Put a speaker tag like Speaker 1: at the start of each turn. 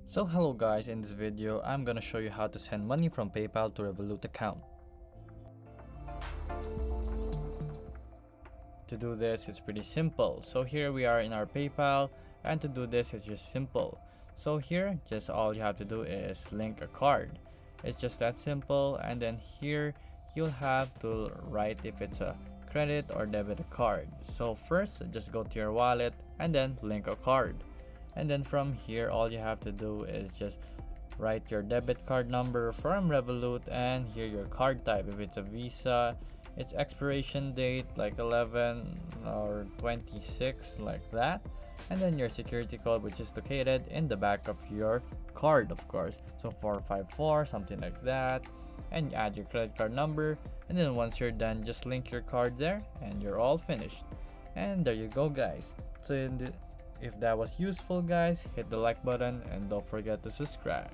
Speaker 1: So hello guys, in this video I'm gonna show you how to send money from PayPal to Revolut account. To do this, it's pretty simple. So here we are in our PayPal, and to do this it's just simple. So here, just all you have to do is link a card. It's just that simple, and then here you'll have to write if it's a credit or debit card. So first, just go to your wallet and then link a card. And then from here, all you have to do is just write your debit card number from Revolut, and here your card type. If it's a Visa, its expiration date like 11 or 26, like that. And then your security code, which is located in the back of your card, of course. So 454, something like that. And you add your credit card number. And then once you're done, just link your card there and you're all finished. And there you go, guys. So if that was useful, guys, hit the like button and don't forget to subscribe.